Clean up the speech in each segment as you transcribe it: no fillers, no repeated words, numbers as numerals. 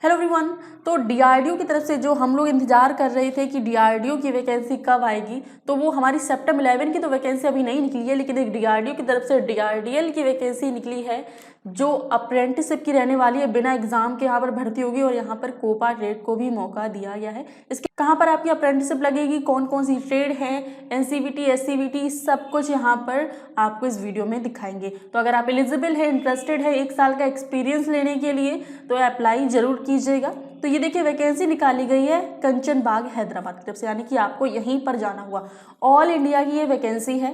Hello everyone. तो DRDO की तरफ से जो हम लोग इंतजार कर रहे थे कि डीआरडीओ की वैकेंसी कब आएगी, तो वो हमारी सितंबर 11 की तो वैकेंसी अभी नहीं निकली है, लेकिन एक डीआरडीओ की तरफ से डीआरडीएल की वैकेंसी निकली है जो अप्रेंटिसशिप की रहने वाली है, बिना एग्जाम के यहाँ पर भर्ती होगी और यहाँ पर कोपा ट्रेड को भी मौका दिया गया है। इसके कहाँ पर आपकी अप्रेंटिसशिप लगेगी, कौन कौन सी ट्रेड है, एनसीवीटी एससीवीटी, सब कुछ यहाँ पर आपको इस वीडियो में दिखाएंगे। तो अगर आप एलिजिबल है, इंटरेस्टेड है 1 साल का एक्सपीरियंस लेने के लिए, तो अप्लाई जरूर कीजिएगा। तो ये देखिए वैकेंसी निकाली गई है कंचन बाग हैदराबाद की तरफ से, यानी कि आपको यहीं पर जाना हुआ। ऑल इंडिया की ये वैकेंसी है,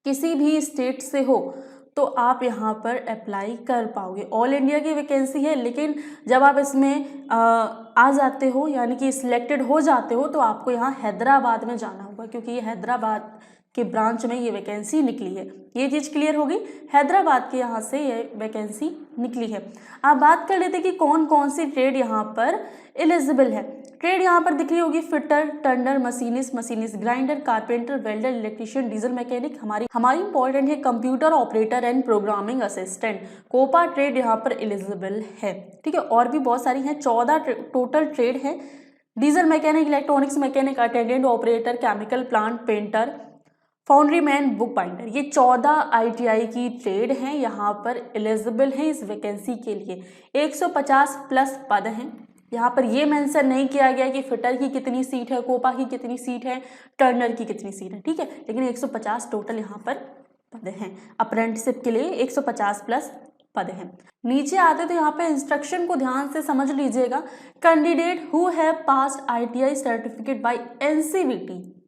किसी भी स्टेट से हो तो आप यहाँ पर अप्लाई कर पाओगे। ऑल इंडिया की वैकेंसी है, लेकिन जब आप इसमें आ जाते हो यानी कि सिलेक्टेड हो जाते हो तो आपको यहाँ हैदराबाद में जाना होगा, क्योंकि ये हैदराबाद के ब्रांच में ये वैकेंसी निकली है। ये चीज़ क्लियर होगी, हैदराबाद के यहाँ से ये वैकेंसी निकली है। आप बात कर लेते कि कौन कौन सी ट्रेड यहाँ पर एलिजिबल है। ट्रेड यहाँ पर दिख रही होगी, fitter, turner, machinist grinder, carpenter, welder, electrician, diesel mechanic. हमारी इंपॉर्टेंट है computer operator and programming assistant. COPA trade यहाँ पर एलिजिबल है, ठीक है। और भी बहुत सारी हैं, 14 टोटल ट्रेड है। Diesel mechanic, electronics mechanic, attendant operator, chemical plant painter, foundry man, book binder, ये 14 आईटीआई की ट्रेड हैं, यहाँ पर एलिजिबल हैं इस वैकेंसी के लिए। 150 प्लस पद हैं। यहाँ पर ये मेंशन नहीं किया गया कि फिटर की कितनी सीट है, कोपा की कितनी सीट है, टर्नर की कितनी सीट है, ठीक है। लेकिन 150 टोटल यहाँ पर पद हैं। अप्रेंटिसशिप के लिए 150 प्लस पद हैं। नीचे आते तो यहाँ पे इंस्ट्रक्शन को ध्यान से समझ लीजिएगा। Candidate who have passed ITI certificate by NCVT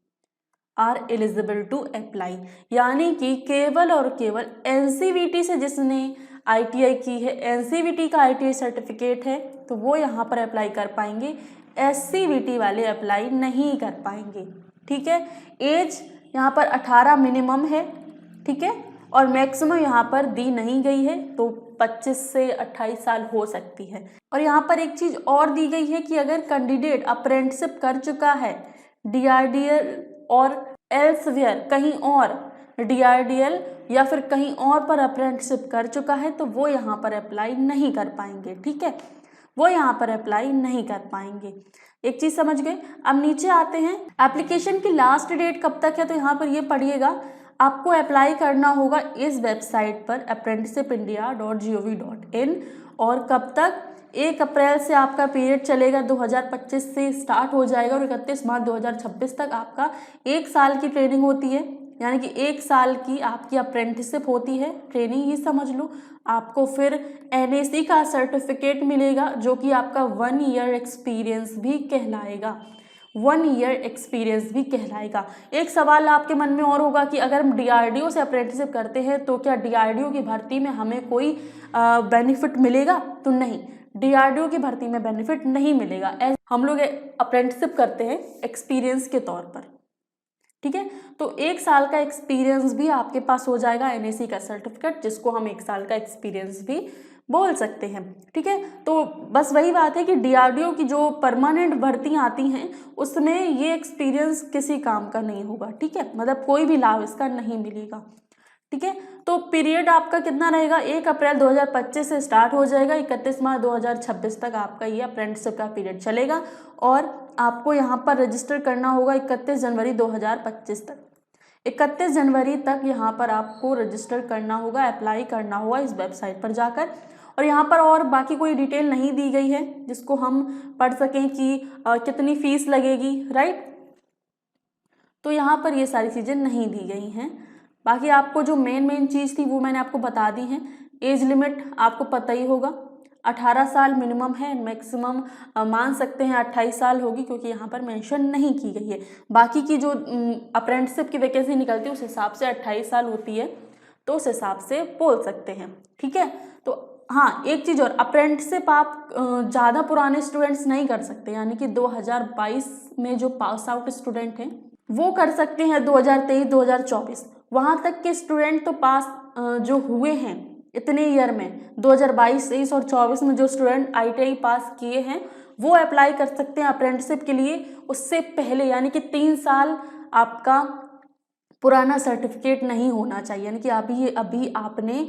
are eligible to apply, यानी कि केवल और केवल एनसीवीटी से जिसने आईटीआई की है, एनसीवीटी का आईटीआई सर्टिफिकेट है, तो वो यहाँ पर अप्लाई कर पाएंगे। एससीवीटी वाले अप्लाई नहीं कर पाएंगे, ठीक है। एज यहाँ पर 18 मिनिमम है, ठीक है, और मैक्सिमम यहाँ पर दी नहीं गई है, तो 25 से 28 साल हो सकती है। और यहाँ पर एक चीज़ और दी गई है कि अगर कैंडिडेट अप्रेंटिसशिप कर चुका है डीआरडीएल और एल्सवेयर, कहीं और डीआरडीएल या फिर कहीं और पर अप्रेंटिसशिप कर चुका है, तो वो यहाँ पर अप्लाई नहीं कर पाएंगे, ठीक है। वो यहाँ पर अप्लाई नहीं कर पाएंगे। एक चीज़ समझ गए। अब नीचे आते हैं, एप्लीकेशन की लास्ट डेट कब तक है, तो यहाँ पर ये पढ़िएगा, आपको अप्लाई करना होगा इस वेबसाइट पर apprenticeshipindia.gov.in। और कब तक, 1 अप्रैल से आपका पीरियड चलेगा, 2025 से स्टार्ट हो जाएगा और 31 मार्च 2026 तक आपका 1 साल की ट्रेनिंग होती है, यानी कि 1 साल की आपकी अप्रेंटिसशिप होती है, ट्रेनिंग ही समझ लो। आपको फिर एनएसी का सर्टिफिकेट मिलेगा जो कि आपका 1 ईयर एक्सपीरियंस भी कहलाएगा, 1 ईयर एक्सपीरियंस भी कहलाएगा। एक सवाल आपके मन में और होगा कि अगर हम डीआरडीओ से अप्रेंटिसशिप करते हैं तो क्या डीआरडीओ की भर्ती में हमें कोई बेनिफिट मिलेगा, तो नहीं, डीआरडीओ की भर्ती में बेनिफिट नहीं मिलेगा। हम लोग अप्रेंटिसशिप करते हैं एक्सपीरियंस के तौर पर, ठीक है। तो 1 साल का एक्सपीरियंस भी आपके पास हो जाएगा, एनएसी का सर्टिफिकेट, जिसको हम 1 साल का एक्सपीरियंस भी बोल सकते हैं, ठीक है। तो बस वही बात है कि डीआरडीओ की जो परमानेंट भर्तियां आती हैं उसमें ये एक्सपीरियंस किसी काम का नहीं होगा, ठीक है, मतलब कोई भी लाभ इसका नहीं मिलेगा, ठीक है। तो पीरियड आपका कितना रहेगा, 1 अप्रैल 2025 से स्टार्ट हो जाएगा, 31 मार्च 2026 तक आपका ये अप्रेंटिसशिप का पीरियड चलेगा। और आपको यहाँ पर रजिस्टर करना होगा 31 जनवरी 2025 तक। 31 जनवरी तक यहाँ पर आपको रजिस्टर करना होगा, अप्लाई करना होगा इस वेबसाइट पर जाकर। और यहाँ पर और बाकी कोई डिटेल नहीं दी गई है जिसको हम पढ़ सकें कि कितनी फीस लगेगी, राइट। तो यहाँ पर ये सारी चीज़ें नहीं दी गई हैं। बाकी आपको जो मेन चीज़ थी वो मैंने आपको बता दी है। एज लिमिट आपको पता ही होगा, 18 साल मिनिमम है, मैक्सिमम मान सकते हैं 28 साल होगी, क्योंकि यहाँ पर मेंशन नहीं की गई है। बाकी की जो अप्रेंटिसशिप की वैकेंसी निकलती है उस हिसाब से 28 साल होती है, तो उस हिसाब से बोल सकते हैं, ठीक है। तो हाँ, एक चीज़ और, अप्रेंटिसशिप आप ज़्यादा पुराने स्टूडेंट्स नहीं कर सकते, यानी कि 2022 में जो पास आउट स्टूडेंट हैं वो कर सकते हैं, 2023 2024 वहाँ तक के स्टूडेंट तो पास जो हुए हैं इतने ईयर में, 2022 23 और 24 में जो स्टूडेंट आईटीआई पास किए हैं वो अप्लाई कर सकते हैं अप्रेंटिसशिप के लिए। उससे पहले यानी कि 3 साल आपका पुराना सर्टिफिकेट नहीं होना चाहिए, यानी कि अभी आपने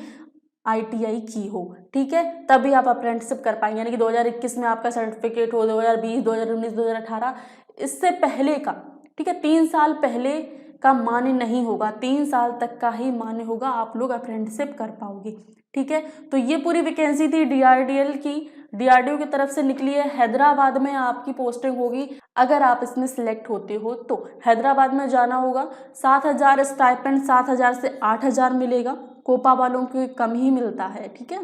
ITI की हो, ठीक है, तभी आप अप्रेंटिसशिप कर पाएंगे। यानी कि 2021 में आपका सर्टिफिकेट हो, 2020, 2019, 2018, इससे पहले का, ठीक है, 3 साल पहले का मान्य नहीं होगा, 3 साल तक का ही मान्य होगा, आप लोग अप्रेंटिसशिप कर पाओगे, ठीक है। तो ये पूरी वैकेंसी थी DRDL की, DRDO की तरफ से निकली है। हैदराबाद में आपकी पोस्टिंग होगी, अगर आप इसमें सिलेक्ट होते हो तो हैदराबाद में जाना होगा। 7,000 स्टाइपेंड 7,000 से 8,000 मिलेगा, कोपा वालों को कम ही मिलता है, ठीक है।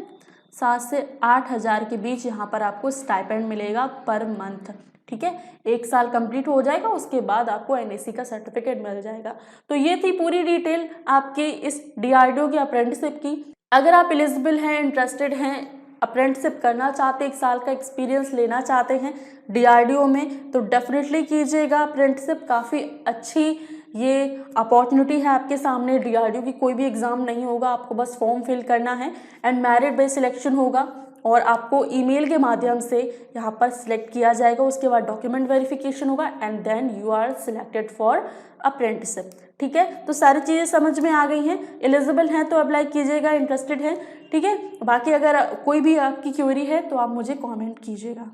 7 से 8,000 के बीच यहाँ पर आपको स्टाइपेंड मिलेगा पर मंथ, ठीक है। 1 साल कंप्लीट हो जाएगा, उसके बाद आपको NAC का सर्टिफिकेट मिल जाएगा। तो ये थी पूरी डिटेल आपकी इस DRDO की अप्रेंटिसशिप की। अगर आप एलिजिबल हैं, इंटरेस्टेड हैं, अप्रेंटिसशिप करना चाहते हैं, 1 साल का एक्सपीरियंस लेना चाहते हैं DRDO में, तो डेफिनेटली कीजिएगा अप्रेंटिसशिप। काफ़ी अच्छी ये अपॉर्चुनिटी है आपके सामने। DRDO की कोई भी एग्ज़ाम नहीं होगा, आपको बस फॉर्म फिल करना है एंड मेरिट बेस्ड सिलेक्शन होगा और आपको ईमेल के माध्यम से यहाँ पर सिलेक्ट किया जाएगा। उसके बाद डॉक्यूमेंट वेरिफिकेशन होगा and then you are selected for apprenticeship, ठीक है। तो सारी चीज़ें समझ में आ गई हैं। एलिजिबल हैं तो अप्लाई कीजिएगा, इंटरेस्टेड हैं, ठीक है। बाकी अगर कोई भी आपकी क्वेरी है तो आप मुझे कमेंट कीजिएगा।